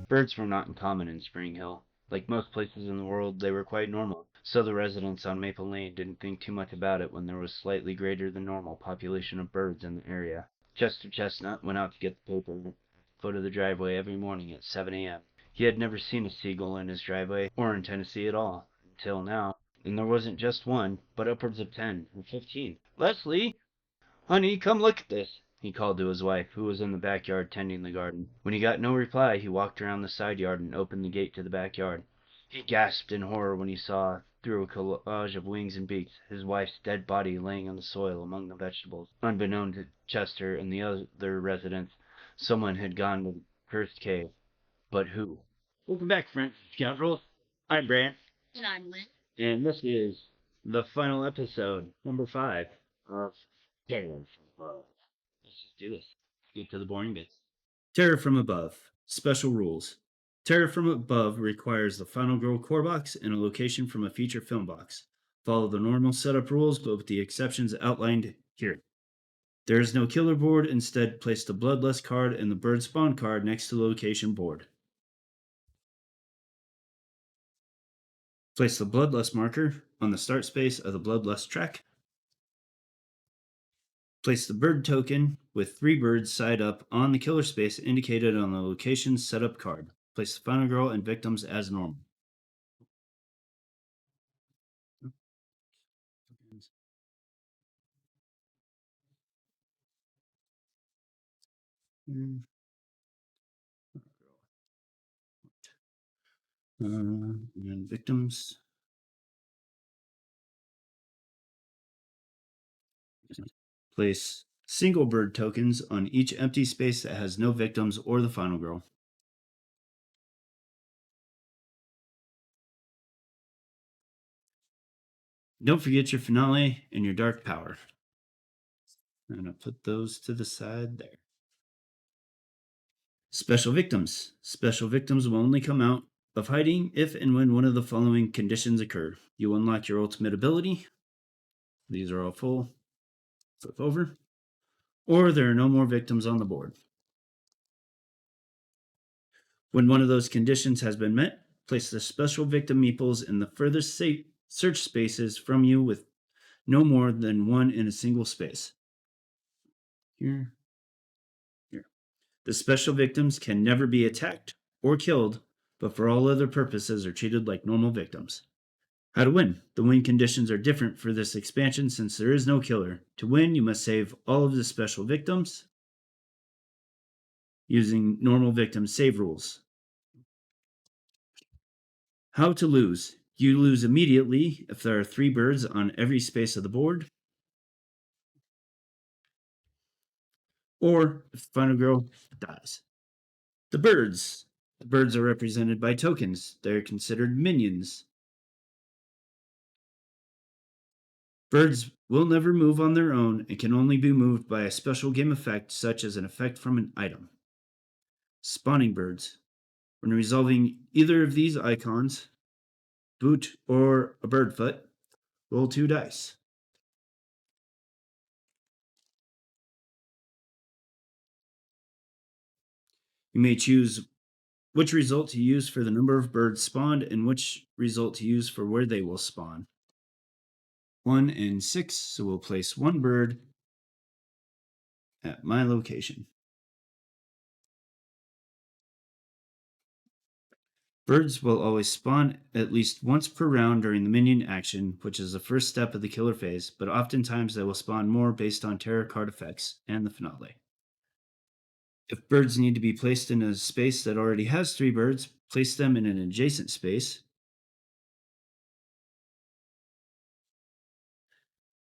Birds were not uncommon in Spring Hill. Like most places in the world, they were quite normal, so the residents on Maple Lane didn't think too much about it when there was slightly greater than normal population of birds in the area. Chester Chestnut went out to get the paper at the foot of the driveway every morning at 7 a.m. He had never seen a seagull in his driveway, or in Tennessee at all, until now, and there wasn't just one, but upwards of 10 or 15. "Leslie! Honey, come look at this," he called to his wife, who was in the backyard tending the garden. When he got no reply, he walked around the side yard and opened the gate to the backyard. He gasped in horror when he saw, through a collage of wings and beaks, his wife's dead body laying on the soil among the vegetables. Unbeknown to Chester and the other residents, someone had gone to the cursed cave. But who? Welcome back, friends and scoundrels. I'm Brant. And I'm Lynn. And this is the final episode, number 5 of Terror from Above. Let's just do this. Let's get to the boring bits. Terror from Above. Special rules. Terror from Above requires the Final Girl core box and a location from a feature film box. Follow the normal setup rules, but with the exceptions outlined here. There is no killer board. Instead, place the Bloodlust card and the Bird Spawn card next to the location board. Place the Bloodlust marker on the start space of the Bloodlust track. Place the bird token with 3 birds side up on the killer space indicated on the location setup card. Place the Final Girl and victims as normal. And victims. Place single bird tokens on each empty space that has no victims or the Final Girl. Don't forget your finale and your dark power. I'm going to put those to the side there. Special victims. Special victims will only come out of hiding if and when one of the following conditions occur. You unlock your ultimate ability. These are all full. Flip over. Or there are no more victims on the board. When one of those conditions has been met, place the special victim meeples in the furthest search spaces from you with no more than one in a single space. Here. The special victims can never be attacked or killed, but for all other purposes are treated like normal victims. How to win. The win conditions are different for this expansion since there is no killer. To win, you must save all of the special victims using normal victim save rules. How to lose. You lose immediately if there are 3 birds on every space of the board, or if the Final Girl dies. The birds. The birds are represented by tokens. They're considered minions. Birds will never move on their own and can only be moved by a special game effect, such as an effect from an item. Spawning birds. When resolving either of these icons, boot or a bird foot, roll 2 dice. You may choose which result to use for the number of birds spawned and which result to use for where they will spawn. 1 and 6, so we'll place 1 bird at my location. Birds will always spawn at least once per round during the minion action, which is the first step of the killer phase, but oftentimes they will spawn more based on terror card effects and the finale. If birds need to be placed in a space that already has 3 birds, place them in an adjacent space.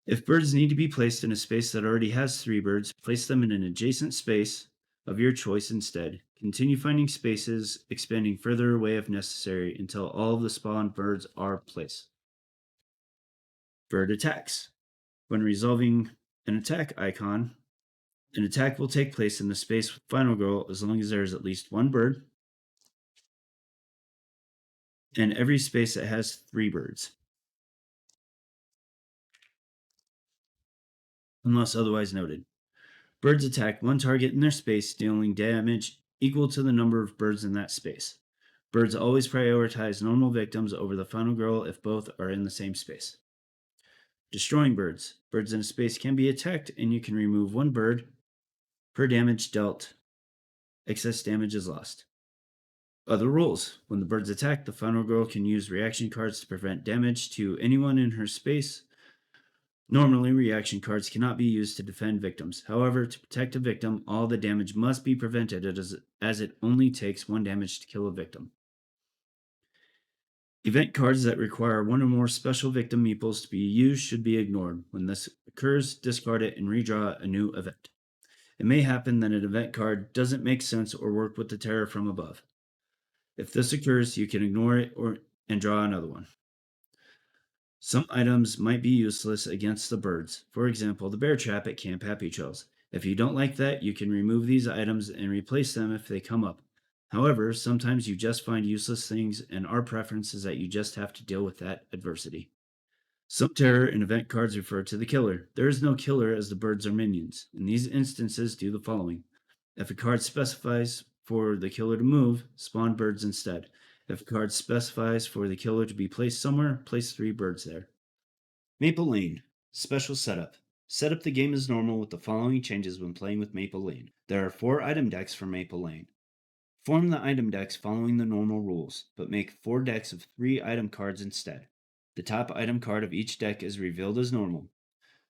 If birds need to be placed in a space that already has 3 birds, place them in an adjacent space of your choice instead. Continue finding spaces, expanding further away if necessary until all of the spawned birds are placed. Bird attacks. When resolving an attack icon, an attack will take place in the space with Final Girl as long as there is at least 1 bird, and every space that has 3 birds, unless otherwise noted. Birds attack one target in their space, dealing damage equal to the number of birds in that space. Birds always prioritize normal victims over the final girl if both are in the same space. Destroying birds. Birds in a space can be attacked, and you can remove one bird per damage dealt. Excess damage is lost. Other rules. When the bird's attacked, the final girl can use reaction cards to prevent damage to anyone in her space. Normally, reaction cards cannot be used to defend victims. However, to protect a victim, all the damage must be prevented as it only takes one damage to kill a victim. Event cards that require one or more special victim meeples to be used should be ignored. When this occurs, discard it and redraw a new event. It may happen that an event card doesn't make sense or work with the terror from above. If this occurs, you can ignore it and draw another one. Some items might be useless against the birds. For example, the bear trap at Camp Happy Trails. If you don't like that, you can remove these items and replace them if they come up. However, sometimes you just find useless things, and our preference is that you just have to deal with that adversity. Some terror and event cards refer to the killer. There is no killer as the birds are minions. In these instances, do the following. If a card specifies for the killer to move, spawn birds instead. If a card specifies for the killer to be placed somewhere, place 3 birds there. Maple Lane. Special setup. Set up the game as normal with the following changes when playing with Maple Lane. There are 4 item decks for Maple Lane. Form the item decks following the normal rules, but make 4 decks of 3 item cards instead. The top item card of each deck is revealed as normal.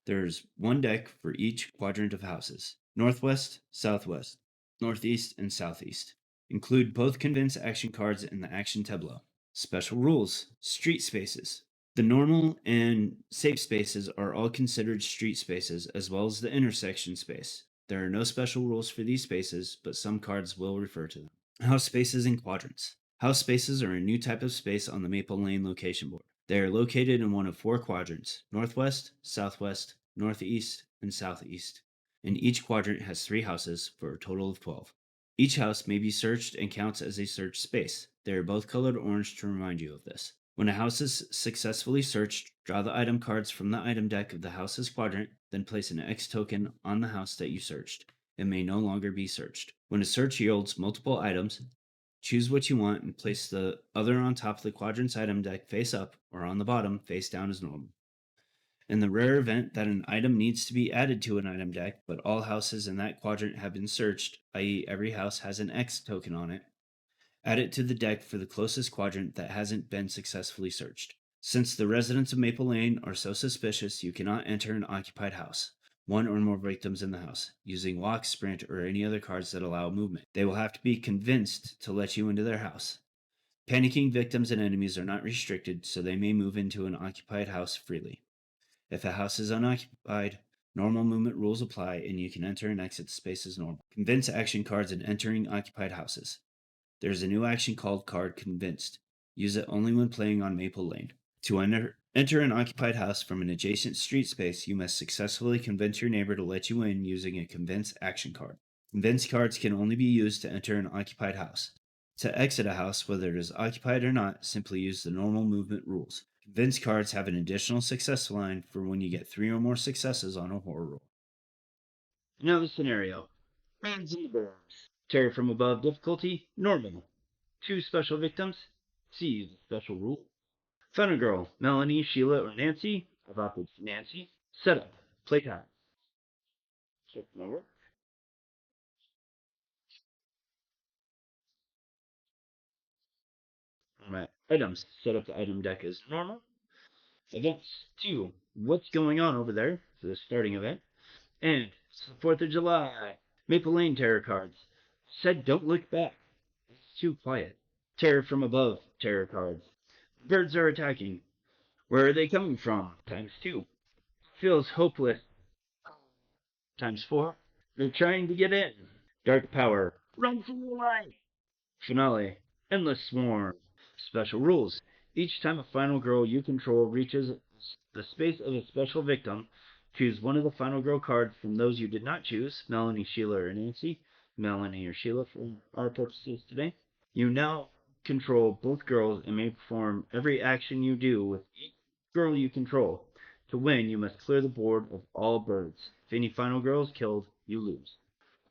There's 1 deck for each quadrant of houses: northwest, southwest, northeast, and southeast. Include both convince action cards in the action tableau. Special rules. Street spaces. The normal and safe spaces are all considered street spaces, as well as the intersection space. There are no special rules for these spaces, but some cards will refer to them. House spaces and quadrants. House spaces are a new type of space on the Maple Lane location board. They are located in one of 4 quadrants: northwest, southwest, northeast, and southeast. And each quadrant has 3 houses for a total of 12. Each house may be searched and counts as a search space. They are both colored orange to remind you of this. When a house is successfully searched, draw the item cards from the item deck of the house's quadrant, then place an X token on the house that you searched. It may no longer be searched. When a search yields multiple items, choose what you want and place the other on top of the quadrant's item deck face up or on the bottom face down as normal. In the rare event that an item needs to be added to an item deck, but all houses in that quadrant have been searched, i.e., every house has an X token on it, add it to the deck for the closest quadrant that hasn't been successfully searched. Since the residents of Maple Lane are so suspicious, you cannot enter an occupied house, 1 or more victims in the house, using walk, sprint, or any other cards that allow movement. They will have to be convinced to let you into their house. Panicking victims and enemies are not restricted, so they may move into an occupied house freely. If a house is unoccupied, normal movement rules apply, and you can enter and exit the space as normal. Convince action cards in entering occupied houses. There's a new action called Card Convinced. Use it only when playing on Maple Lane. To enter an occupied house from an adjacent street space, you must successfully convince your neighbor to let you in using a Convince action card. Convince cards can only be used to enter an occupied house. To exit a house, whether it is occupied or not, simply use the normal movement rules. Convince cards have an additional success line for when you get 3 or more successes on a horror roll. Now the scenario. Birds and the Burbs. Terror from above difficulty, normal. 2 special victims. See the special rule. Final girl, Melanie, Sheila, or Nancy. I've opted for Nancy. Setup. Playtime. Check my work. My items. Set up the item deck as normal. Events 2. What's going on over there? For the starting event. And it's the 4th of July. Maple Lane tarot cards. Said don't look back. It's too quiet. Terror from above tarot cards. Birds are attacking. Where are they coming from? Times 2. Feels hopeless. Times 4. They're trying to get in. Dark power. Run for your life. Finale. Endless swarm. Special rules. Each time a final girl you control reaches the space of a special victim, choose one of the final girl cards from those you did not choose, Melanie, Sheila, or Nancy. Melanie or Sheila for our purposes today. You now control both girls and may perform every action you do with each girl you control. To win, you must clear the board of all birds. If any final girl is killed, you lose.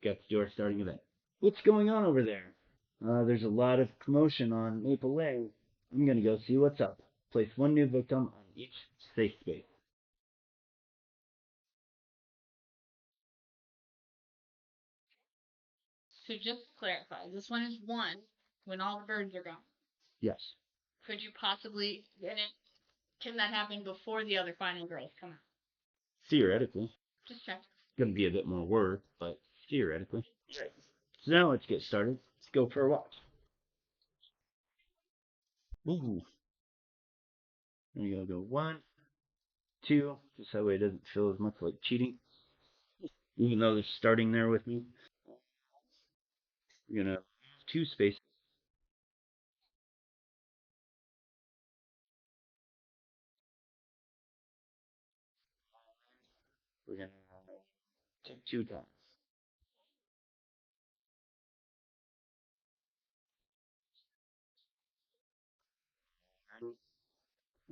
Got to do our starting event. What's going on over there? There's a lot of commotion on Maple Lane. I'm gonna go see what's up. Place one new victim on each safe space. So just to clarify, this one is one when all the birds are gone. Yes. Could you possibly can that happen before the other final girls come out? Theoretically. Just check. Gonna be a bit more work, but theoretically. Right. So now let's get started. Let's go for a walk. Ooh. We're gonna go one, two, just that way it doesn't feel as much like cheating. Even though they're starting there with me. We're gonna move two spaces. We're gonna take two times.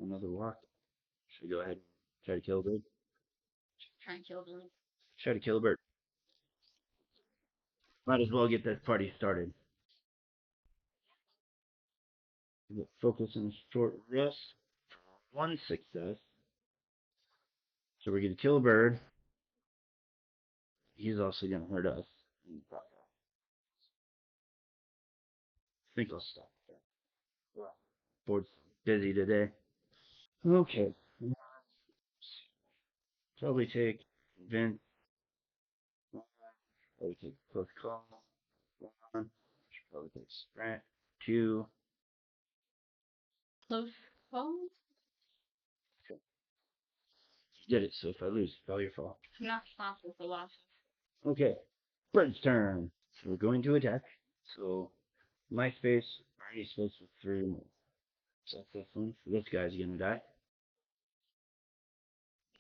Another walk. Should I go ahead and try to kill a bird? Try and kill the. Try to kill a bird. Might as well get this party started. Focus on a short rest. One success. So we're gonna kill a bird. He's also gonna hurt us. I think I'll stop there. Board's busy today. Okay. Probably take Vince. Probably take close call. One. Should probably take sprint. Two. Close calls? Okay. You did it, so if I lose, it's all your fault. I'm not responsible for losses. Okay. Bird's turn. So we're going to attack. So my space, Barney's space with three more. So that's this one. So this guy's gonna die.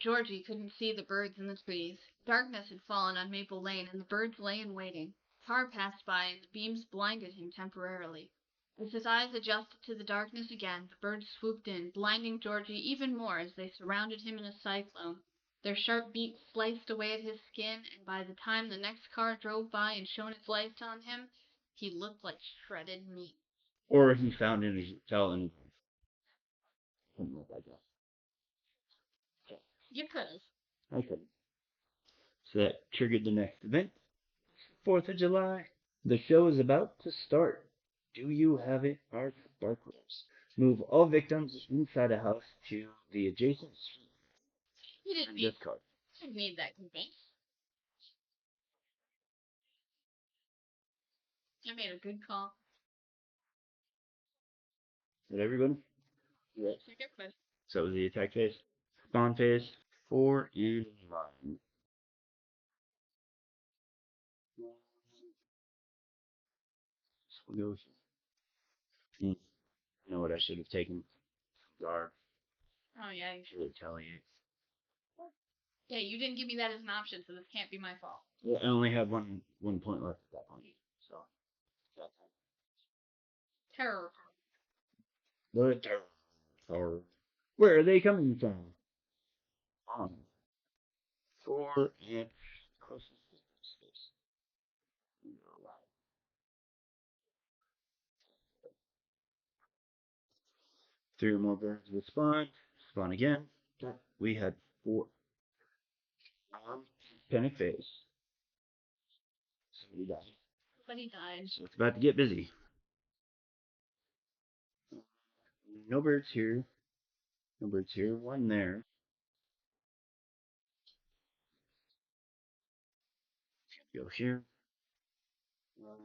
Georgie couldn't see the birds in the trees. Darkness had fallen on Maple Lane, and the birds lay in waiting. A car passed by, and the beams blinded him temporarily. As his eyes adjusted to the darkness again, the birds swooped in, blinding Georgie even more as they surrounded him in a cyclone. Their sharp beaks sliced away at his skin, and by the time the next car drove by and shone its light on him, he looked like shredded meat. Or he found in his fell in something like that. You could've. Okay. So that triggered the next event. 4th of July. The show is about to start. Do you have it, our sparklers? Move all victims inside a house to the adjacent street You didn't and need, discard. didn't need that convinced. I made a good call. Did everybody? Yeah. Second question. So it was the attack phase. Spawn phase. 4 and 9. So we'll go here. You know what I should have taken? Guard. Oh yeah, you Should should. retaliate. Yeah, you didn't give me that as an option, so this can't be my fault. Yeah, I only had one point left at that point. So Terror. the terror. Where are they coming from? On 4 inch closest space. 3 or more birds will spawn. Spawn again. We had 4. Panic phase. Somebody died. But he died. So it's about to get busy. No birds here. No birds here. One there. Go here.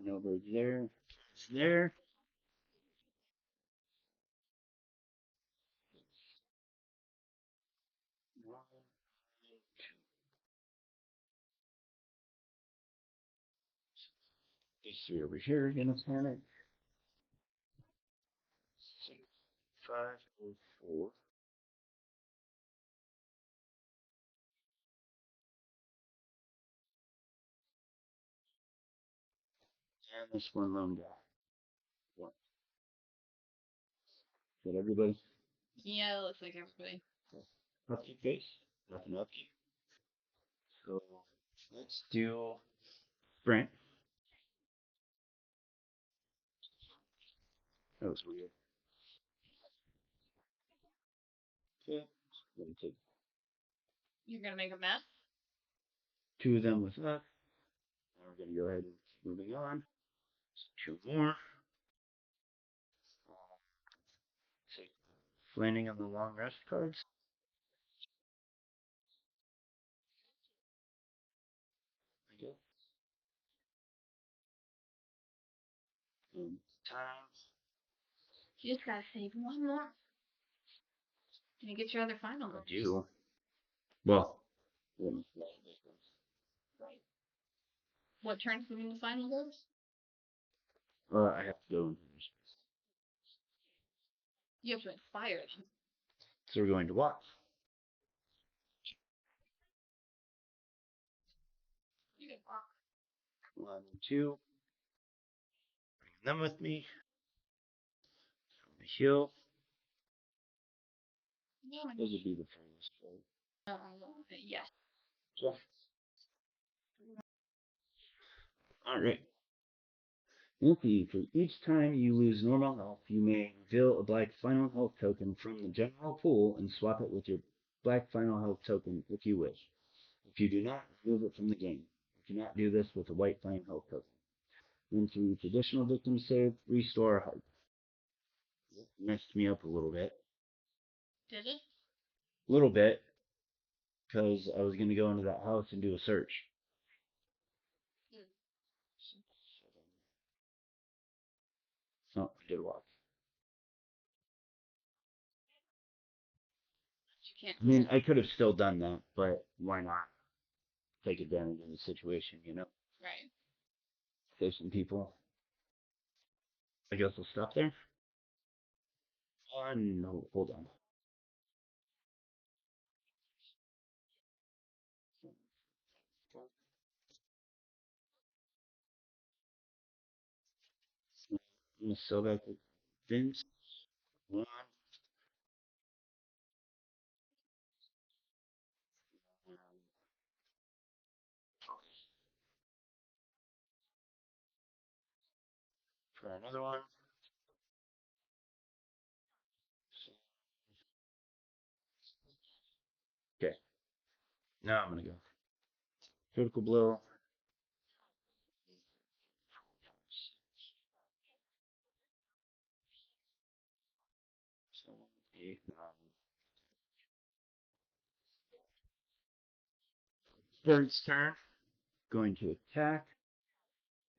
No birds there. It's there. These 3 over here are gonna panic. 6, 5, and 4. And this one lone guy. One. Is that everybody? Yeah, it looks like everybody. Upkeep phase. Nothing upkeep. So let's do sprint. That was weird. Okay. Let me take You're gonna make a mess? 2 of them with us. Now we're gonna go ahead and moving on. 2 more. Take landing on the long rest cards. Okay. Times. You just gotta save one more. Can you get your other final? I do. Well, What turns them into final goals? I have to go. You have to inspire them. So we're going to watch. 1, 2. Bring them with me. On the hill. Those would be the first. Yes. So, alright. Lucky, for each time you lose normal health, you may reveal a black final health token from the general pool and swap it with your black final health token if you wish. If you do not, remove it from the game. You cannot do this with a white final health token. Then through each additional victim save, restore a heart. It messed me up a little bit. Did it? A little bit, because I was going to go into that house and do a search. So, I did watch. You can't. I mean, I could have still done that, but why not take advantage of the situation, you know? Right. Save some people. I guess I'll stop there. No, hold on. I'm gonna sell back to Vince. One, for another one. Okay, now I'm gonna go. Critical blow. Seven, 8, 9. Bird's turn. Going to attack.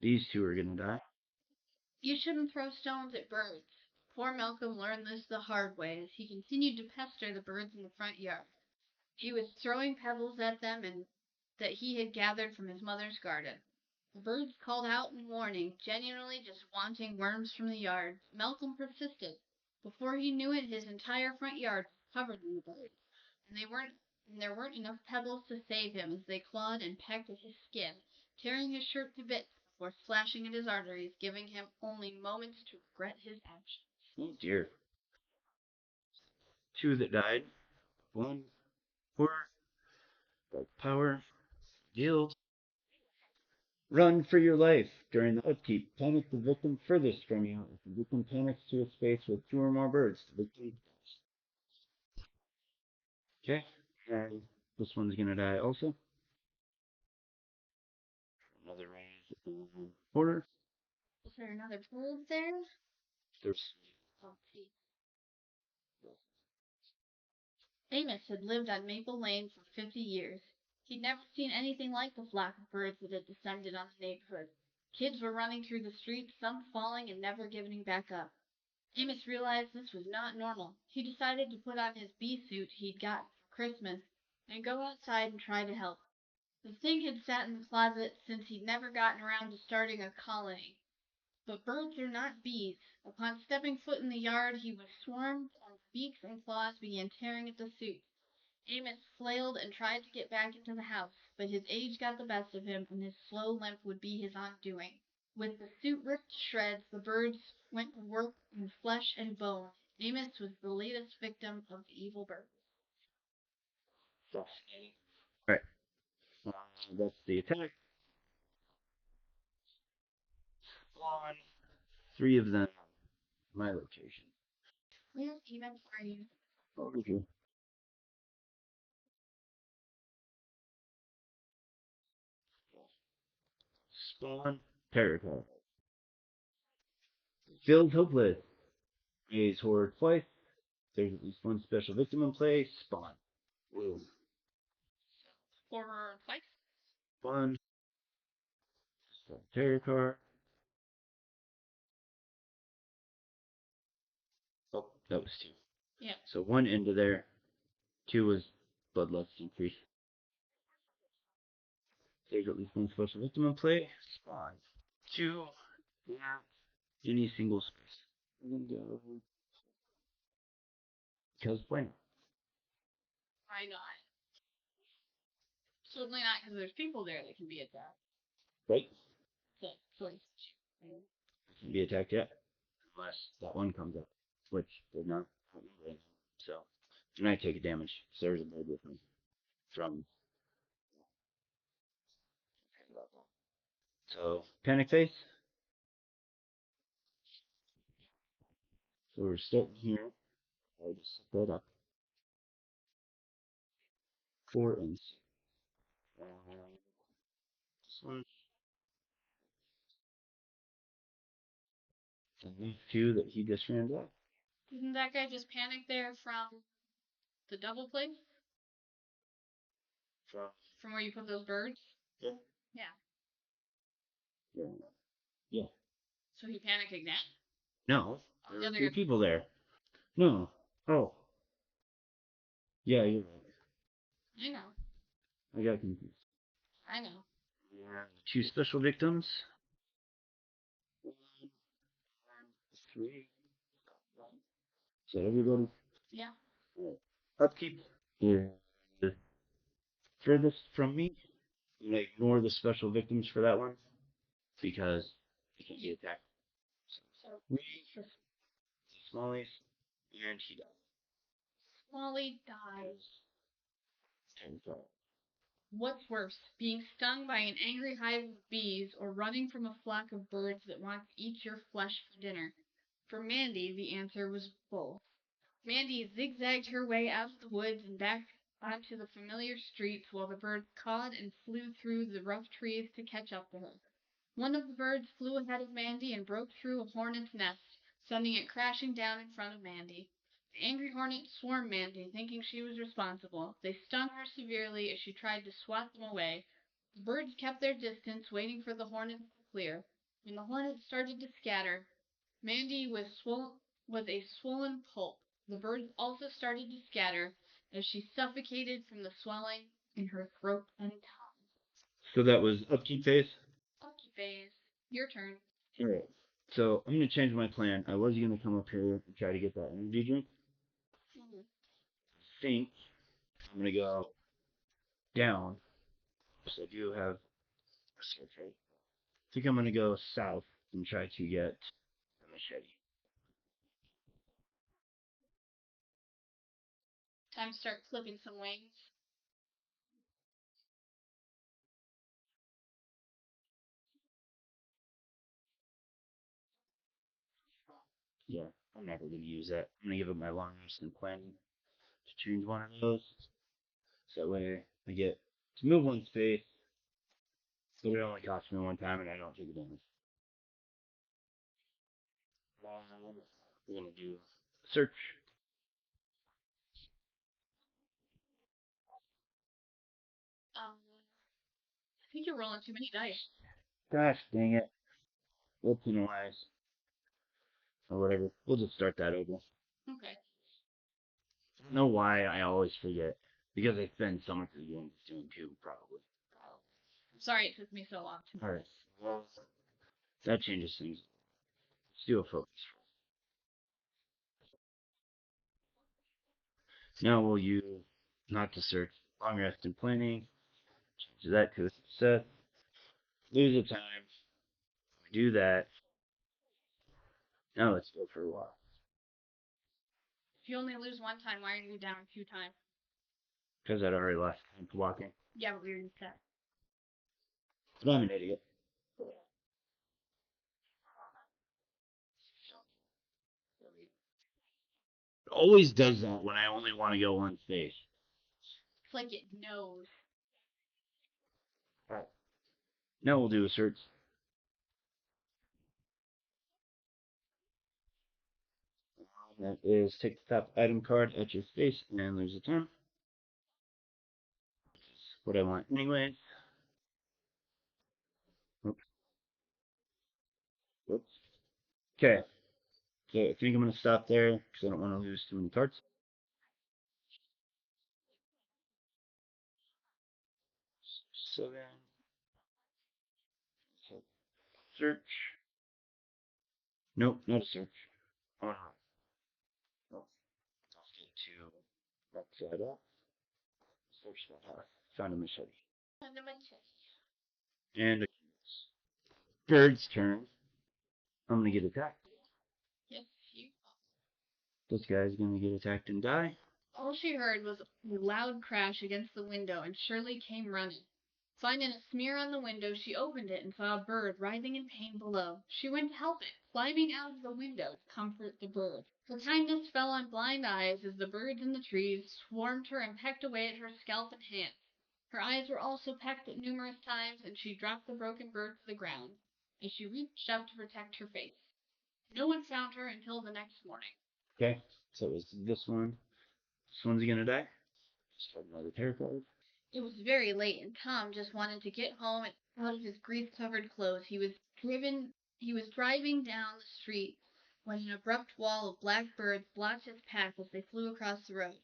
These 2 are gonna die. You shouldn't throw stones at birds. Poor Malcolm learned this the hard way as he continued to pester the birds in the front yard. He was throwing pebbles at them and that he had gathered from his mother's garden. The birds called out in warning, genuinely just wanting worms from the yard. Malcolm persisted. Before he knew it, his entire front yard was covered in the birds, and there weren't enough pebbles to save him as they clawed and pecked at his skin, tearing his shirt to bits before slashing at his arteries, giving him only moments to regret his actions. Oh dear. 2 that died. 1, 4. Dark power. Yield. Run for your life. During the upkeep, panic the victim furthest from you. If the victim panics to a space with 2 or more birds, the victim dies. Okay, and this one's gonna die also. Another raise in order. Is there another bird there? There's Oh, gee. Amos had lived on Maple Lane for 50 years. He'd never seen anything like the flock of birds that had descended on the neighborhood. Kids were running through the streets, some falling and never giving back up. Amos realized this was not normal. He decided to put on his bee suit he'd gotten for Christmas and go outside and try to help. The thing had sat in the closet since he'd never gotten around to starting a colony. But birds are not bees. Upon stepping foot in the yard, he was swarmed, and beaks and claws began tearing at the suit. Amos flailed and tried to get back into the house, but his age got the best of him, and his slow limp would be his undoing. With the suit ripped to shreds, the birds went to work in flesh and bone. Amos was the latest victim of the evil birds. fascinating. Alright, that's the attack. 1, 3 of them my location. Where even are you? Over here. Spawn. Terracotta. Feels hopeless. Maze horde twice. There's at least one special victim in play. Spawn. Whoa. Horror fight? Spawn. Terracotta. Oh, that was two. Yeah. So one into there. Two was bloodlust increase. There's at least one special victim in play. Spawn. Two. Yeah. Any single space. And go. Because when? Why not? Certainly not because there's people there that can be attacked. Right? So, choice. Can be attacked yet. Unless that one comes up. Which did not. So. And I take a damage. So there's a bird with me. From. So, panic phase. So we're starting here. I just set that up. 4 and 6. This one. And these two that he just ran down. Didn't that guy just panic there from the double place? From where you put those birds? Yeah. Yeah. Yeah. Yeah. So he panicked again? No. The There are other two guy. people there. No. Oh. Yeah, you're right. I know. I got confused. I know. Yeah. Two special victims. 3. Is that everybody? Yeah. Right. Upkeep. Yeah. The furthest from me. I'm gonna ignore the special victims for that one because he can't get attacked. So, We Smallies and he dies. Smalley dies. Terrified. What's worse, being stung by an angry hive of bees or running from a flock of birds that want to eat your flesh for dinner? For Mandy, the answer was both. Mandy zigzagged her way out of the woods and back onto the familiar streets while the birds cawed and flew through the rough trees to catch up to her. One of the birds flew ahead of Mandy and broke through a hornet's nest, sending it crashing down in front of Mandy. The angry hornet swarmed Mandy, thinking she was responsible. They stung her severely as she tried to swat them away. The birds kept their distance, waiting for the hornets to clear. When the hornets started to scatter, Mandy was a swollen pulp. The birds also started to scatter as she suffocated from the swelling in her throat and tongue. So that was upkeep phase. Upkeep phase. Your turn. Alright. So I'm gonna change my plan. I was gonna come up here and try to get that energy drink. Mm-hmm. I think I'm gonna go down. So I do have a search right. I think I'm gonna go south and try to get the machete. Time to start clipping some wings. Yeah, I'm never gonna use that. I'm gonna give it my long rest and planning to change one of those. So that way I get to move one space, but it only costs me one time and I don't take a damage. We're gonna do search. I think you're rolling too many dice. Gosh dang it. We'll penalize. Or whatever. We'll just start that over. Okay. I don't know why I always forget. Because I spend so much of the game just doing two, probably. I'm sorry it took me so long to. Alright. Well, that changes things. Let's do a focus. Now we'll use not to search long rest and planning. Change that to a success. Lose a time. We do that. Now let's go for a walk. If you only lose one time, why are you down 2 times? Because I'd already lost time for walking. Yeah, but we already said. But I'm an idiot. always does that when I only want to go one space. It's like it knows. Alright. Now we'll do a search. That is take the top item card at your face and lose a turn. What I want anyway. Oops. Whoops. Okay. So I think I'm going to stop there because I don't want to lose too many cards. So then, search. Nope, not a search. Oh, no. I'll get to that side up. Search that house. Found a machete. And a bird's turn. I'm going to get attacked. Yes, you. This guy's going to get attacked and die. All she heard was a loud crash against the window, and Shirley came running. Finding a smear on the window, she opened it and saw a bird writhing in pain below. She went to help it, climbing out of the window to comfort the bird. Her kindness fell on blind eyes as the birds in the trees swarmed her and pecked away at her scalp and hands. Her eyes were also pecked at numerous times, and she dropped the broken bird to the ground as she reached up to protect her face. No one found her until the next morning. Okay, so it was this one. This one's going to die. Start another tarot card. It was very late, and Tom just wanted to get home and out of his grief-covered clothes. He was driving down the street when an abrupt wall of black birds blocked his path as they flew across the road.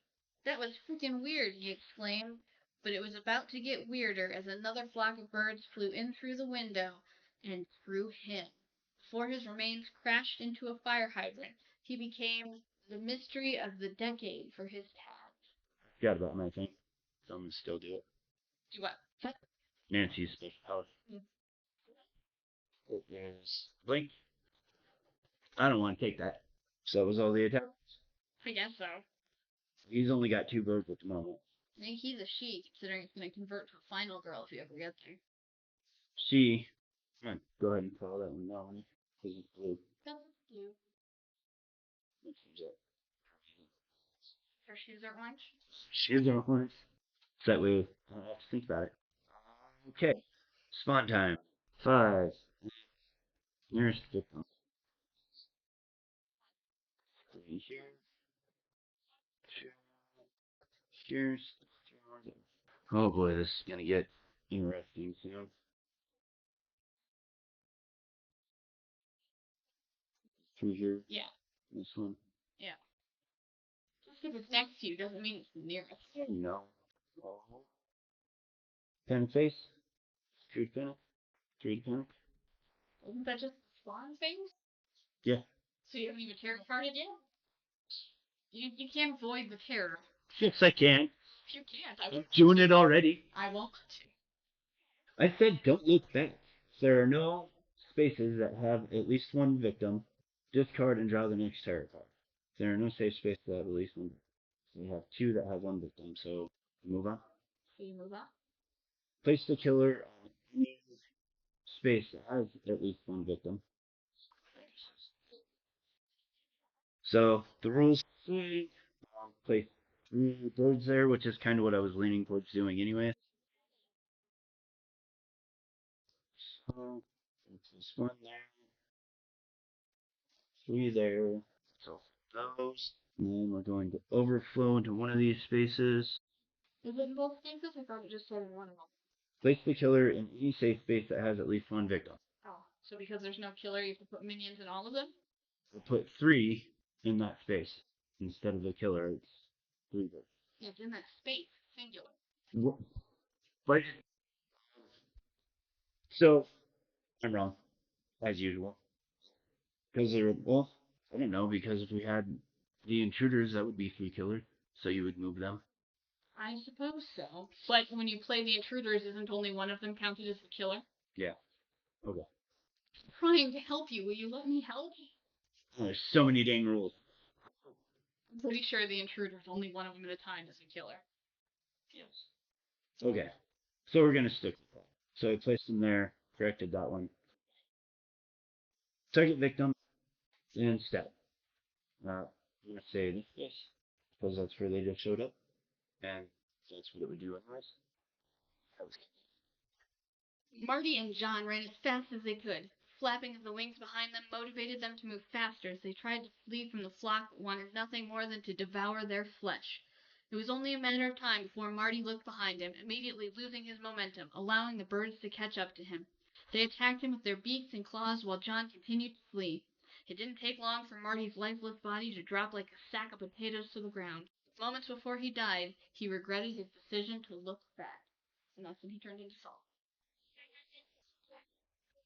That was freaking weird, he exclaimed, but it was about to get weirder as another flock of birds flew in through the window and through him. Before his remains crashed into a fire hydrant, he became the mystery of the decade for his tag. Forgot about my thing. So I'm going to still do it. Do what? Nancy's special power. Mm. It is blink. I don't want to take that. So that was all the attack. I guess so. He's only got 2 birds at the moment. I think he's a she, considering it's going to convert to a final girl if you ever get there. She. Come on, go ahead and call that one Melanie. Because it's blue. That's blue. Let's use it. Her shoes are orange. She's orange. So that way I don't have to think about it. Okay. Spawn time. 5. Nearest victim. 3 here. 2 here. 3 more there. Oh boy, this is gonna get interesting soon. 3 here. Yeah. This one. Yeah. Just because it's next to you doesn't mean it's the nearest. No. Pen face. 2 to panic. 3 to panic. Isn't that just spawn things? Yeah. So you haven't even tarot carded yet? You can't avoid the terror. Yes, I can. If you can't, I'm doing it already. I won't let you. I said don't look back. There are no spaces that have at least one victim. Discard and draw the next tarot card. There are no safe spaces that have at least one victim. We have 2 that have 1 victim, so move on. So you move on? Place the killer on any space that has at least 1 victim. So the rules say place 3 birds there, which is kind of what I was leaning towards doing anyway. So it's this one there, 3 there. So those. And then we're going to overflow into one of these spaces. Is it in both spaces? I thought it just said in one of them. Place the killer in any safe space that has at least 1 victim. Oh, so because there's no killer, you have to put minions in all of them? We'll put 3 in that space. Instead of the killer, it's 3 birds. Yeah, it's in that space. Singular. But, so, I'm wrong, as usual. Because they're, well, I don't know, because if we had the intruders, that would be 3 killers. So you would move them. I suppose so. But when you play the intruders, isn't only one of them counted as the killer? Yeah. Okay. I'm trying to help you. Will you let me help? Oh, there's so many dang rules. I'm pretty sure the intruders, only one of them at a time, is a killer. Yes. Okay. So we're going to stick with that. So I placed them there, corrected that one. Target victim, and stat. I'm gonna say this place because that's where they just showed up, and that's what it would do anyways. That was Marty and John ran as fast as they could. Flapping of the wings behind them motivated them to move faster as they tried to flee from the flock that wanted nothing more than to devour their flesh. It was only a matter of time before Marty looked behind him, immediately losing his momentum, allowing the birds to catch up to him. They attacked him with their beaks and claws while John continued to flee. It didn't take long for Marty's lifeless body to drop like a sack of potatoes to the ground. Moments before he died, he regretted his decision to look back. And that's when he turned into salt.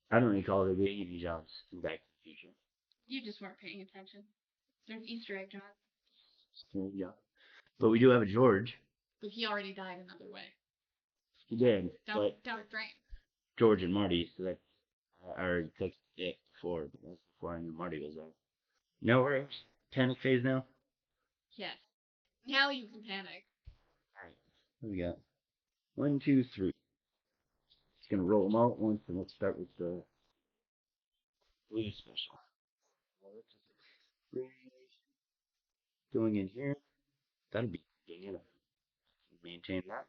I don't recall there being any jobs in Back to the Future. You just weren't paying attention. There's Easter egg, John. Yeah. But we do have a George. But he already died another way. He did, Down, but down a drain. George and Marty, so that I already took it before, but that's before I knew Marty was there. Now we're in panic phase now. Yes. Now you can panic. Alright. What do we got? 1, 2, 3. Just gonna roll them all at once, and let's start with the blue special. Going in here. That'll be good. Maintain that.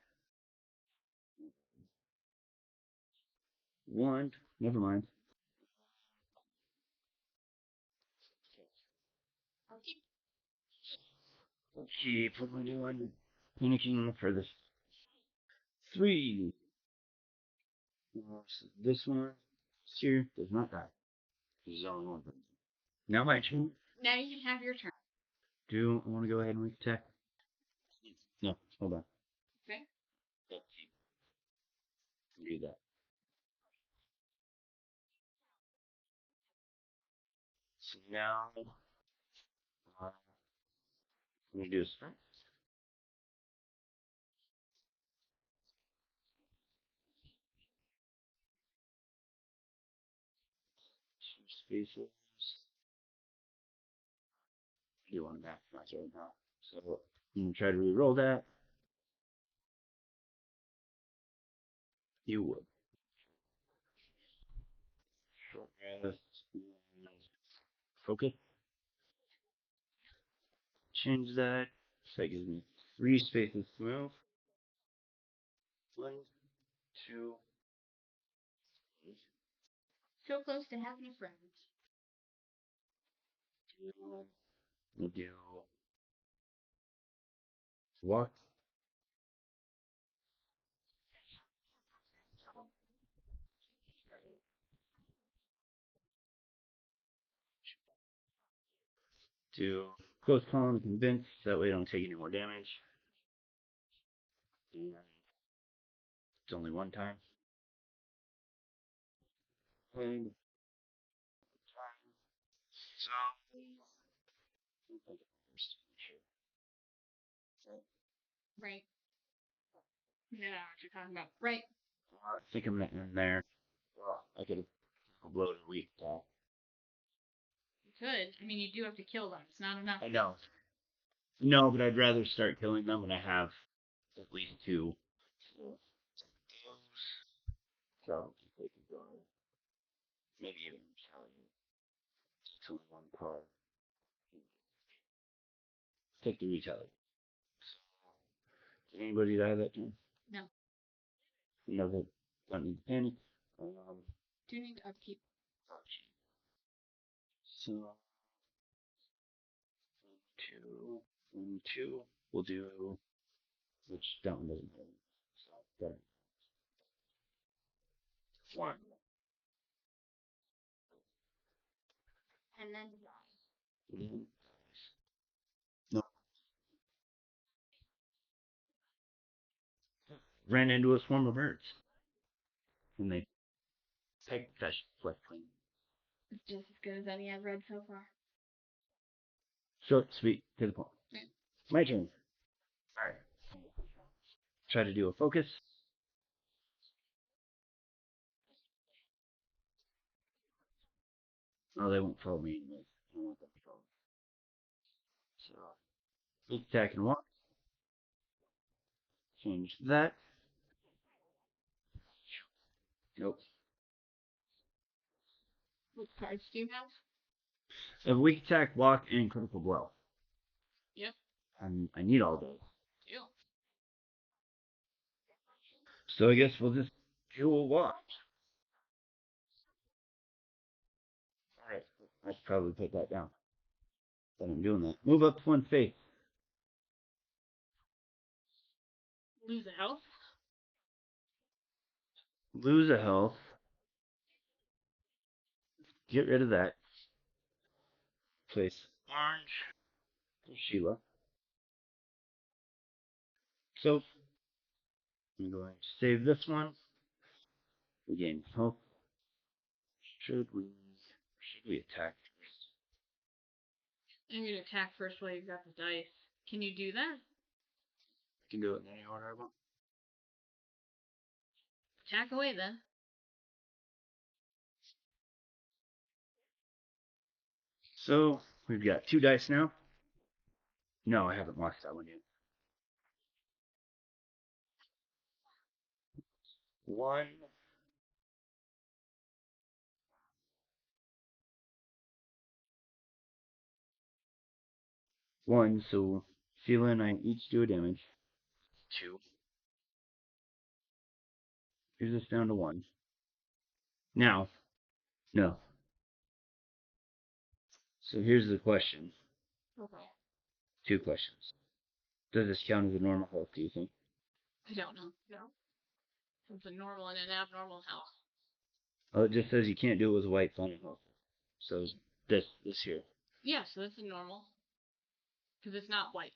One. Never mind. I'll keep. Keep what am I doing? Panicking for this. 3. So this one here does not die. This is only one. Now my turn. Now you can have your turn. Do I want to go ahead and weak attack? No, hold on. Okay. Let's do that. So now I'm gonna do a strength. 2 spaces. I do want to maximize right now. So I'm gonna try to re-roll that. You would. Short rest. Focus. Change that. So that gives me 3 spaces to move. 1, 2. So close to having a friend. We do walk. Do close call and convince. That way I don't take any more damage. And it's only one time. And so Right. Yeah, what you're talking about. Right. I think I'm in there. I could have blown a weak attack. You could. I mean, you do have to kill them. It's not enough. I know. No, but I'd rather start killing them when I have at least 2. So maybe even it's only one card. Take the retailer. Did anybody die that turn? No. No, they don't need to panic. Do need upkeep. So 2, 1, 2. We'll do which that one doesn't have. So that 1. And then Mhm. No. Ran into a swarm of birds. And they pecked that flesh clean. it's just as good as any I've read so far. Short, sweet, to the point. Yeah. My turn. Alright. Try to do a focus. Oh, they won't follow me anyway. I don't want them to follow me. So, big attack and walk. Change that. Nope. What cards do you have? A weak attack, walk, and critical blow. I need all those. Ew. So I guess we'll just do a walk. Alright, I should probably put that down. But I'm doing that. Move up one face. Lose a health? Lose a health. Get rid of that. Place orange. Sheila. So I'm going to save this one. We gain health. Should we attack first? I'm gonna attack first while you've got the dice. Can you do that? I can do it in any order I want. Attack away then. So we've got 2 dice now. No, I haven't lost that one yet. 1. 1, so Sheila and I each do a damage. 2. Here's this down to 1. Now, no. So here's the question. Okay. 2 questions. Does this count as a normal health, do you think? I don't know. No. It's a normal and an abnormal health. Oh, it just says you can't do it with a white final health. So this here. Yeah, so that's a normal. Because it's not white.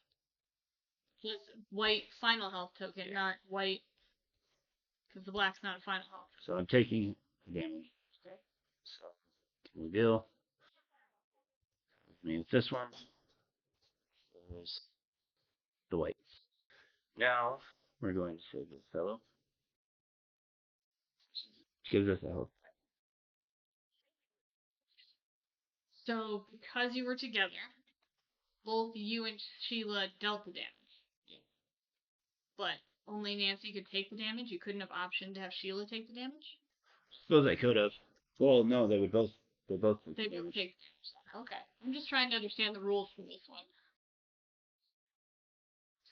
So it's white final health token, not white. Because the black's not a final health. So I'm taking damage. Okay. So can reveal. Me with this one. There's the white. Now we're going to save this fellow. Gives us a health. So because you were together, both you and Sheila dealt the damage. But only Nancy could take the damage. You couldn't have optioned to have Sheila take the damage. Suppose I could have. Well, no, they would both. They both take They both take. Okay. I'm just trying to understand the rules for this one.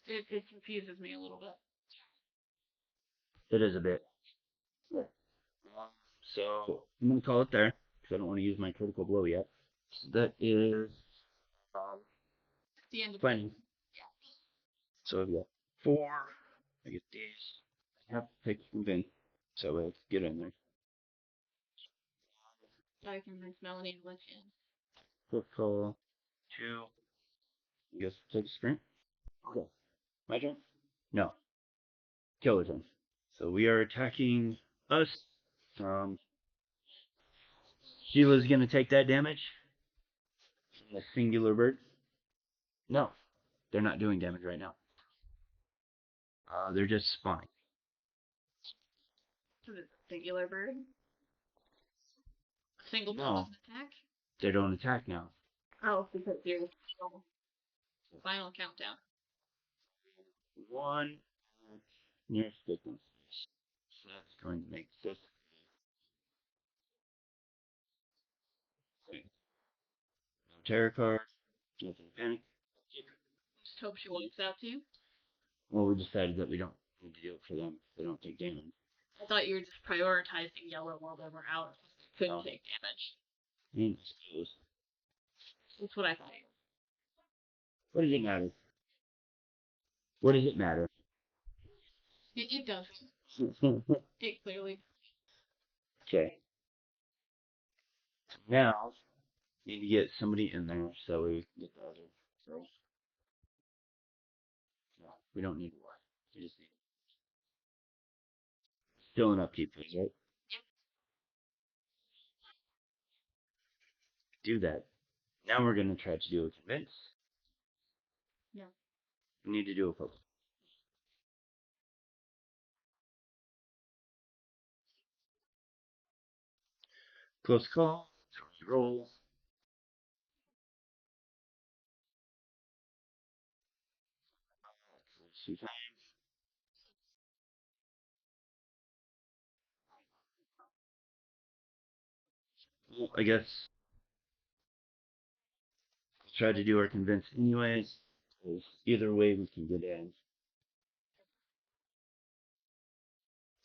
It confuses me a little bit. It is a bit. Yeah. So I'm gonna call it there because I don't want to use my critical blow yet. So that is The end of plenty. it. So I've got 4. I get these. I have to take convince. So I get in there. I convince Melanie to let you in. Quick call. 2. I guess take a sprint. Okay. My turn? No. Killer turn. So we are attacking us. Sheila's gonna take that damage. A singular bird. No, they're not doing damage right now. They're just spawning. So it's a singular bird. A single bird No, doesn't attack. they don't attack now. Oh, because you're final countdown. 1 near thickness. So that's going to make this. No terror card. Nothing to panic. Just hope she walks out to you. Well, we decided that we don't need to do it for them if they don't take damage. I thought you were just prioritizing yellow while they were out. Couldn't No. take damage. I suppose. That's what I thought. What does it matter? What does it matter? It doesn't. It clearly. Okay. Now, need to get somebody in there so we can get the other girl. No, we don't need war. We just need still an upkeep phase, right? Do that. Now we're gonna try to do a convince. Yeah. We need to do a focus. Close call. Roll. Well, I guess we'll try to do our convince anyways. Either way, we can get in.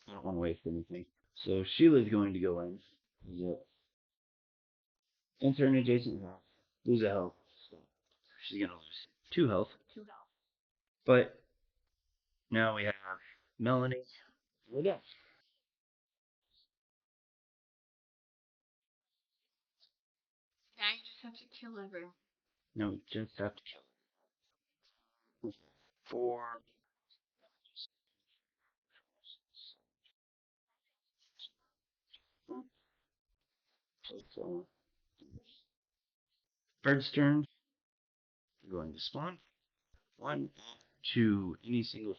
I don't want to waste anything. So Sheila's going to go in. Yep. Enter an adjacent health. Lose a health. So she's gonna lose 2 health. 2 health. But now we have Melanie. We're done. Now you just have to kill everyone. No, we just have to kill her. 4. So, bird's turn. We're going to spawn. 1, 2, any single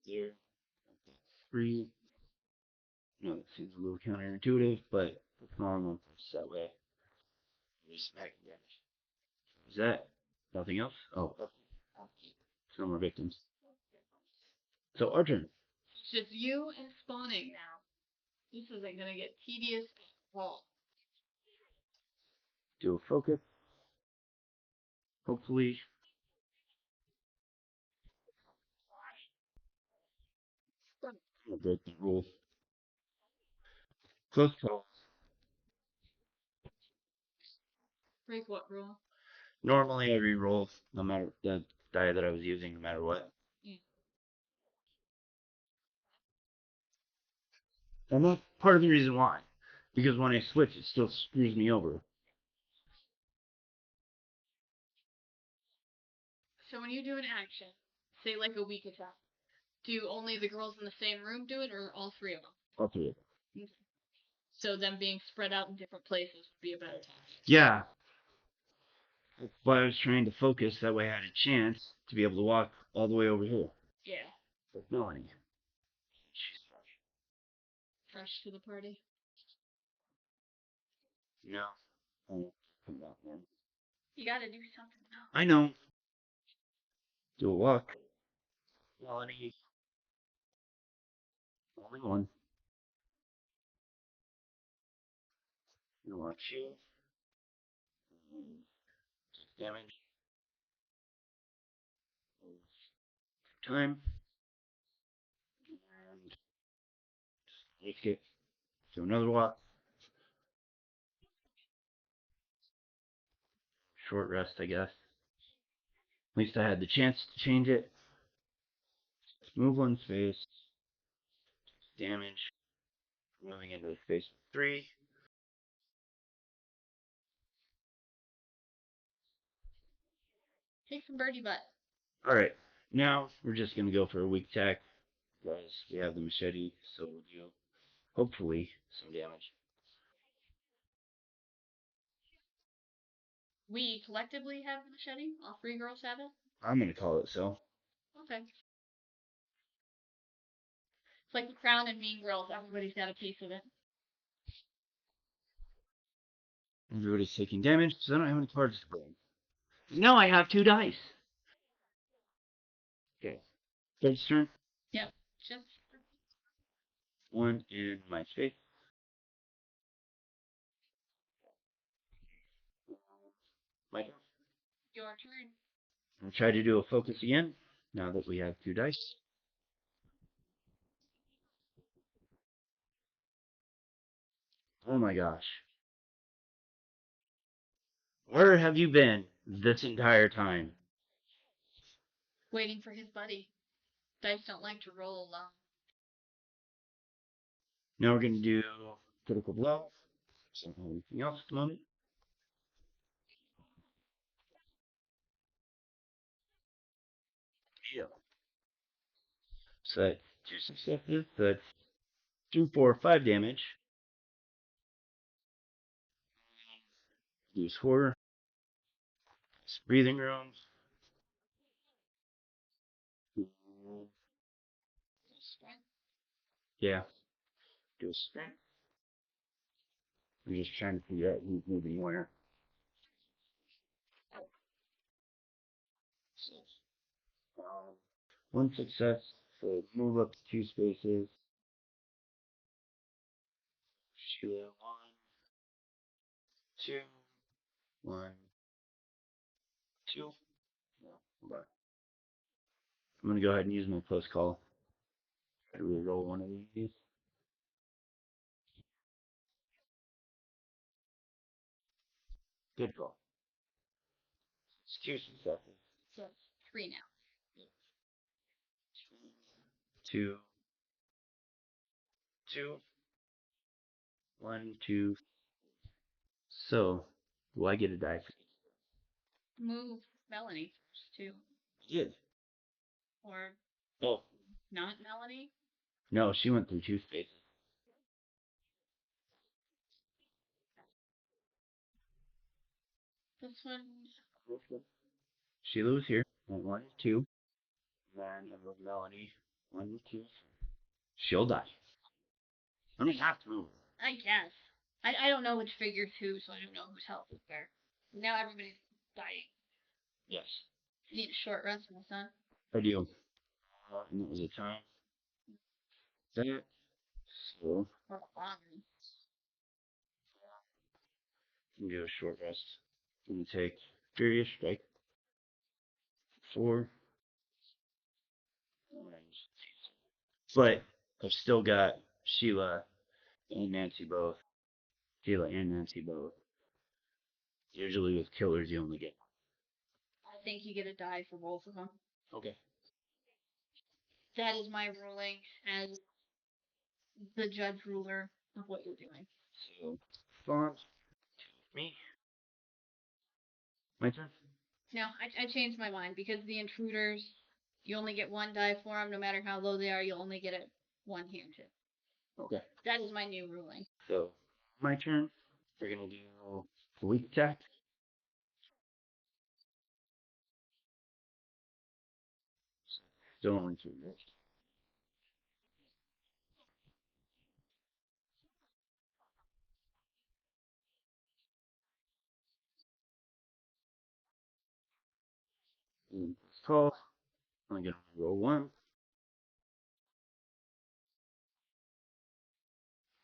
there. 3. No, that seems a little counterintuitive, but the smaller one first that way. Just smack damage. Is that nothing else? Oh, no more victims. So our turn. It's just you and spawning now. This isn't gonna get tedious at all. Do a focus. Hopefully. I'm gonna break the rule. Close call. Break what rule? Normally I re-roll no matter the die that I was using, no matter what. And that's part of the reason why. Because when I switch, it still screws me over. So when you do an action, say like a weak attack, do only the girls in the same room do it, or all 3 of them? All 3 of them. Okay. So them being spread out in different places would be a better time. Yeah. That's why I was trying to focus. That way I had a chance to be able to walk all the way over here. Yeah. With Melanie. She's Fresh to the party. no. Oh, come back, man. You gotta do something now. I know. Do a walk. Melanie. Only one. You want you. Damage. Time. And take it. Do another walk. Short rest, I guess. At least I had the chance to change it. Move one space. Damage. Moving into the space 3. Take some birdie butt. Alright. Now we're just gonna go for a weak attack. Because we have the machete, so we'll do hopefully some damage. We collectively have the machete. All 3 girls have it. I'm gonna call it so. Okay. It's like the Crown and Mean Girls. Everybody's got a piece of it. Everybody's taking damage, so I don't have any cards to play. No, I have 2 dice. Okay. Third turn. Yep. Just 1 in my space. My turn. your turn. I'll try to do a focus again, now that we have 2 dice. Oh my gosh. Where have you been this entire time? Waiting for his buddy. Dice don't like to roll alone. Now we're gonna do critical blow. So don't have anything else at the moment. Yeah. So that's 2 successes. So that's 2, 4, 5 damage. Use 4. Breathing room. Yeah. Do a strength. I'm just trying to figure out who's moving where. So, um, 1 success. So move up to 2 spaces. Sheila 1, 2, 1, 2. I'm gonna go ahead and use my post call. Should we roll one of these? Good call. It's two successes. So it's 3 now. Two, two, one, two. So, do I get a die for Move Melanie first, too. Good. Or Oh, not Melanie. no, she went through two spaces. This one. Sheila was here. Went one, two. Then I move Melanie. One, two. She'll die. I don't have to move her. I guess. I don't know which figure's who, so I don't know whose health is where. Now everybody's dying. Yes. You need a short rest, my son. I do. And it was a time. That. So, Or a long one. I'm gonna do a short rest. I'm gonna take Furious Strike. Four. But I've still got Sheila and Nancy both. Sheila and Nancy both. Usually with killers, you only get I think you get a die for both of them. one. Okay. That is my ruling as the judge ruler of what you're doing. So, Fawn, me, my turn. No, I changed my mind because the intruders, you only get one die for them, no matter how low they are. You'll only get it one here too. Okay. That is my new ruling. So, my turn. We're gonna do weak attack. Still only two years. Call. I'm gonna roll one.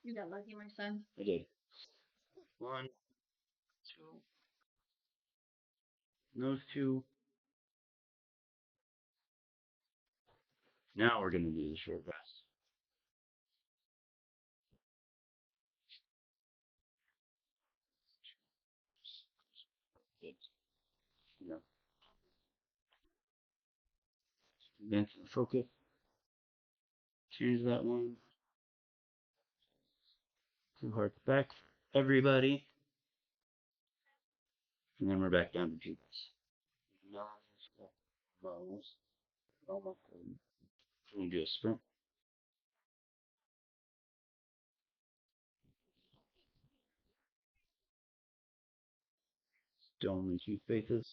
You got lucky, my son. I did. One, two. Those two. Now we're gonna do the short rest. Good. You know, advance and focus. Change that one. Two hearts back for everybody. And then we're back down to two dice. Almost. Almost. Can we do a sprint? Still only two spaces.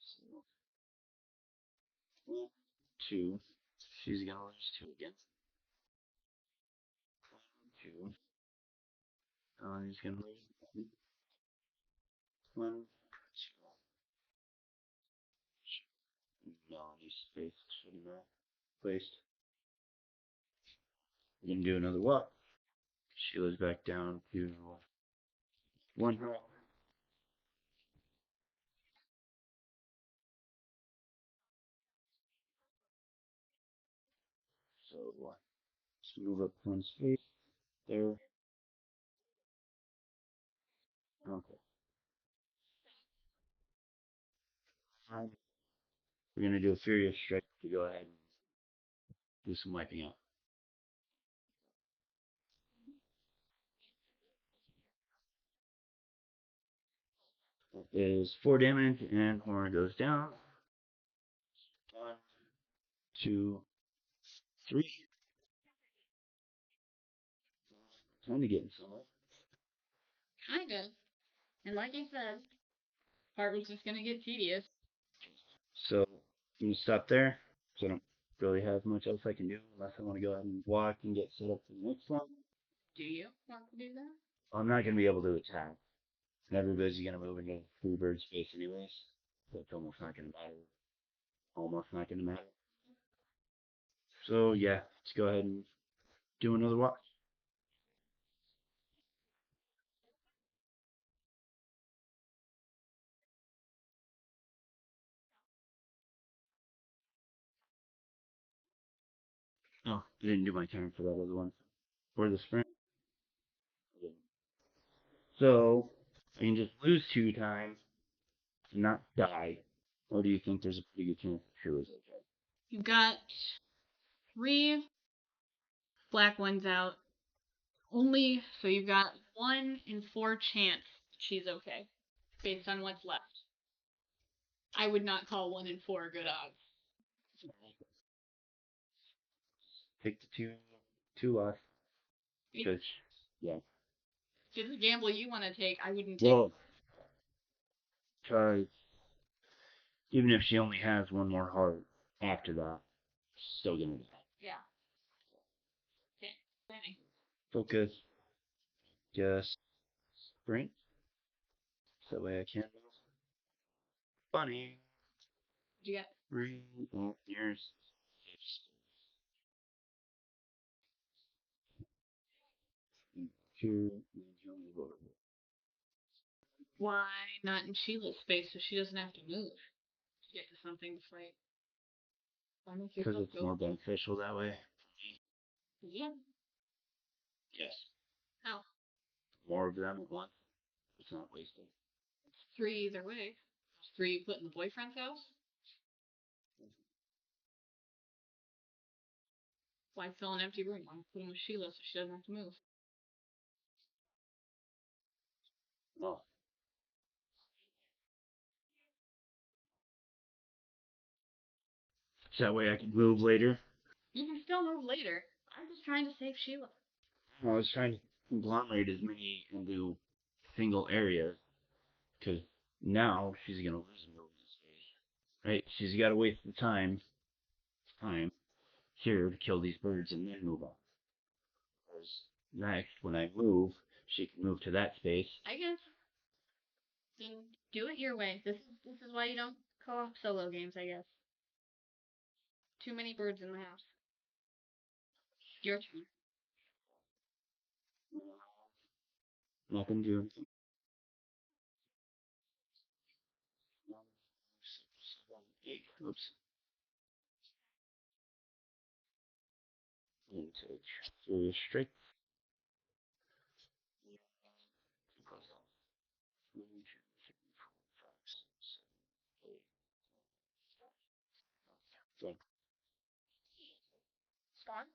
So, one, two. She's gonna lose two again. One, two. He's gonna lose one, two. No, he's spaced. Shouldn't have placed. We're gonna do another walk. Sheila's back down to one heart. So let's move up one space. There. Okay. We're gonna do a furious strike to go ahead and do some wiping out. That is 4 damage, and horn goes down. One, two, three. Kind of getting somewhere. Kinda. And like I said, part was just gonna get tedious. So I'm gonna stop there. So I don't really have much else I can do unless I want to go ahead and walk and get set up for the next one. Do you want to do that? I'm not gonna be able to attack. And everybody's gonna move into free bird space anyways. So it's almost not gonna matter. Almost not gonna matter. So yeah, let's go ahead and do another walk. Oh, I didn't do my turn for that other one. For the sprint. So, I can just lose 2 times and not die. Or do you think there's a pretty good chance she was okay? You've got 3 black ones out. So you've got 1 in 4 chance she's okay, based on what's left. I would not call 1 in 4 good odds. Take the two left. Because, yeah. If it's a gamble you want to take, I wouldn't take. Well, because even if she only has 1 more heart after that, she's still gonna die. Yeah. Okay. Planning. Focus. Just sprint. So that way I can't. Funny. What you got? 3 years. Two. Why not in Sheila's space so she doesn't have to move to get to something to fight? Why make Because yourself it's go? more beneficial that way. Yeah. Yes. How? More of them at once. It's not wasted. It's 3 either way. 3 you put in the boyfriend's house? Why fill an empty room? Why put him with Sheila so she doesn't have to move? Oh. So that way I can move later. You can still move later. I'm just trying to save Sheila. I was trying to conglomerate as many into single areas. Because now she's going to lose a move this space. Right? She's got to waste the time here to kill these birds and then move on. Whereas next, when I move, she can move to that space. I guess. Then do it your way. This is why you don't co-op solo games, I guess. Too many birds in the house. Your turn. Not going to do anything. 8. Oops. And take 3 straight. So, Spawn?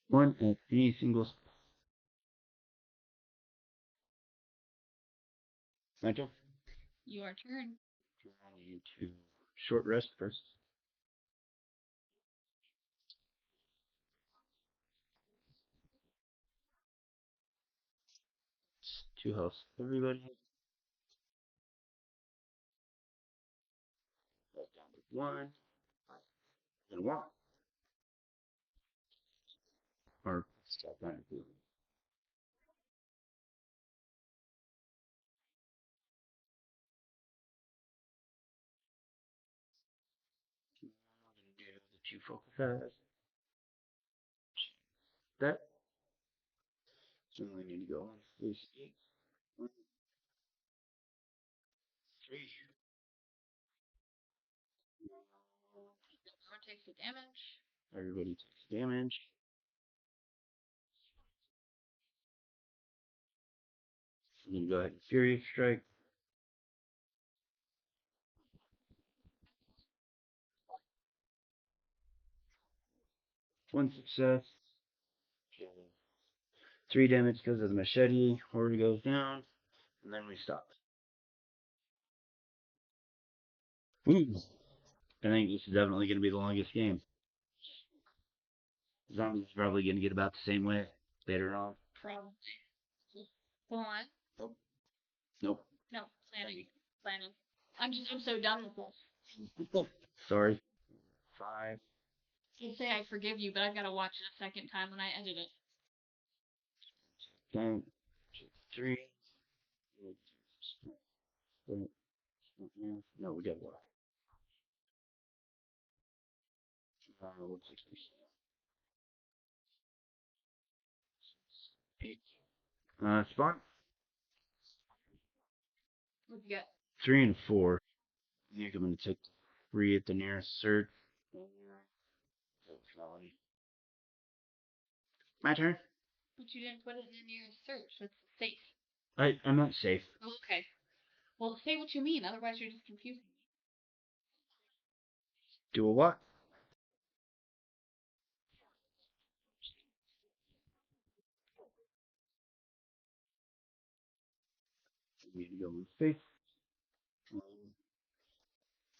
1 at any single. My turn. Your turn. I need to short rest first. 2 health. Everybody. Back down to 1. And 1. Or stop that. I'm going to do the 2 focus has. That. So I need to go on 3 8. 1, 3. Everyone takes the damage. Everybody takes damage. I'm going to go ahead and Furious Strike. 1 success. 3 damage because of the machete. Horde goes down. And then we stop. Ooh. I think this is definitely going to be the longest game. Zombies are probably going to get about the same way later on. Probably. Go on. Nope. Nope. No, planning. Planning. I'm so done with this. Sorry. 5. I'd say I forgive you, but I've got to watch it a second time when I edit it. 10. 3. No, we got one. 160. 8. Spawn. What you got? 3 and 4. I think I'm going to take 3 at the nearest search. My turn. But you didn't put it in your search. It's safe. I'm not safe. Oh, okay. Well, say what you mean. Otherwise, you're just confusing me. Do a walk. We need to go with faith. 1,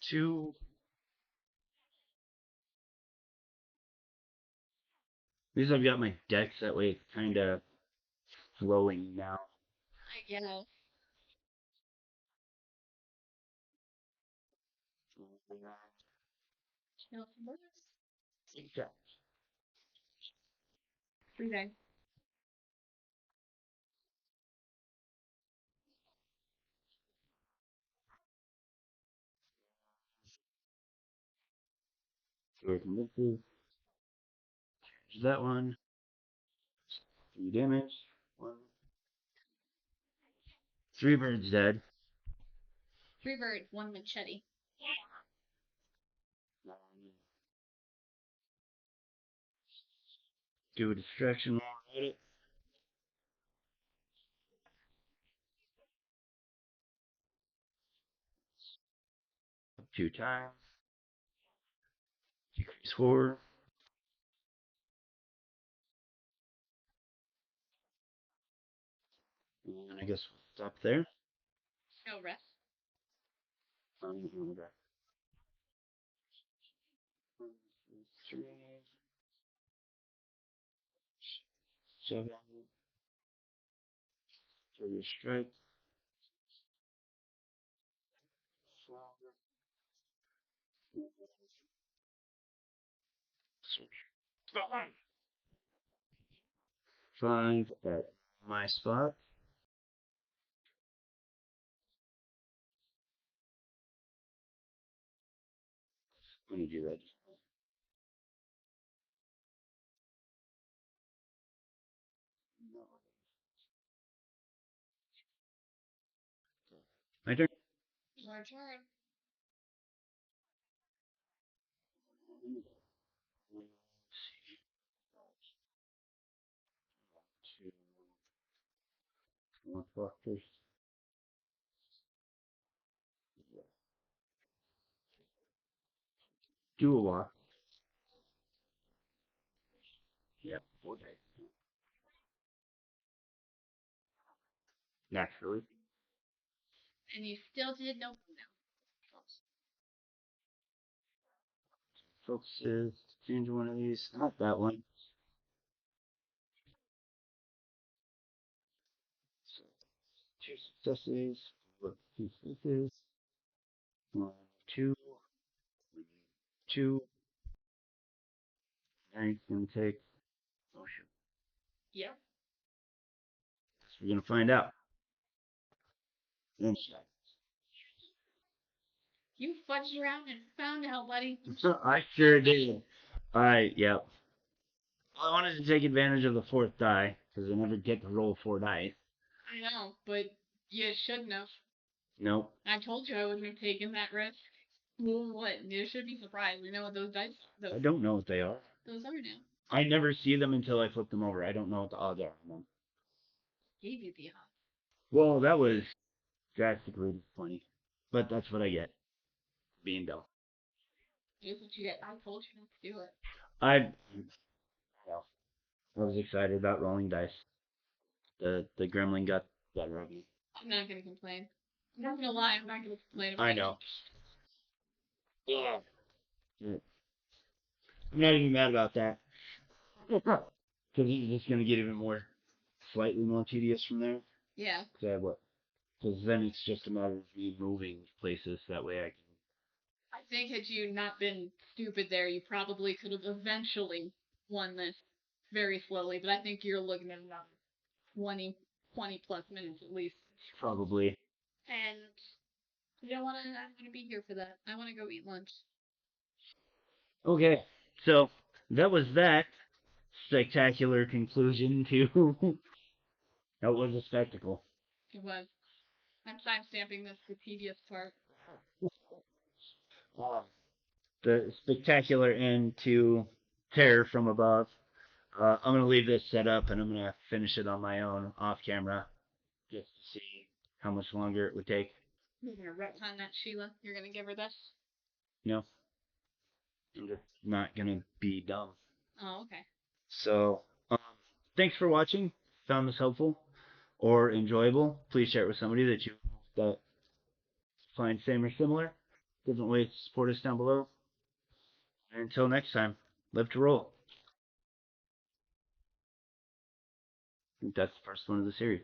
2. At least I've got my decks. That way it's kind of flowing now. I guess. Kill some birds. Okay. 3 days. There's that one. 3 damage. 1. 3 birds dead. 3 birds, 1 machete. Do a distraction while we're at it. Up 2 times. Decrease 4. And I guess we'll stop there. No rest. Um, 3, 7. So your strike. 4, 5. 5 at my spot. Let me do that. My turn. Your turn. Two more factors. Do a walk. Yep. Okay. Naturally. And you still did no. Focuses. Change one of these. Not that one. So, 2 successes. Look, 2 successes. 1, 2. 2. Now he's gonna take. Oh shoot. Yep. So we're gonna find out. You fudged around and found out, buddy. I sure did. Yep. Well, I wanted to take advantage of the 4th die because I never get to roll 4 dice. I know, but you shouldn't have. Nope. I told you I wouldn't have taken that risk. Well, what? You should be surprised. You know what those dice? I don't know what they are. Those are now. I never see them until I flip them over. I don't know what the odds are on them. Gave you the odds. Well, that was drastically disappointing. But that's what I get. Being Bill. Here's what you get. I told you not to do it. I well, I was excited about rolling dice. The gremlin got better of me. I'm not gonna complain. I'm not gonna lie. I'm not gonna complain about I it. know. Yeah. I'm not even mad about that. Because it's just gonna get even more, slightly more tedious from there. Yeah. Cause I have what? Because then it's just a matter of me moving places. That way I can. I think had you not been stupid there, you probably could have eventually won this very slowly. But I think you're looking at another 20 plus minutes at least. Probably. And you don't want to. I'm gonna be here for that. I want to go eat lunch. Okay. So that was that spectacular conclusion to. That was a spectacle. It was. I'm time stamping this the tedious part. The spectacular end to Terror from Above. I'm gonna leave this set up and I'm gonna finish it on my own off camera, just to see how much longer it would take. You're gonna retcon that, Sheila. You're gonna give her this. No, I'm just not gonna be dumb. Oh, okay. So, thanks for watching. Found this helpful or enjoyable? Please share it with somebody that find same or similar. Different ways to support us down below. And until next time, live to roll. I think that's the first one of the series.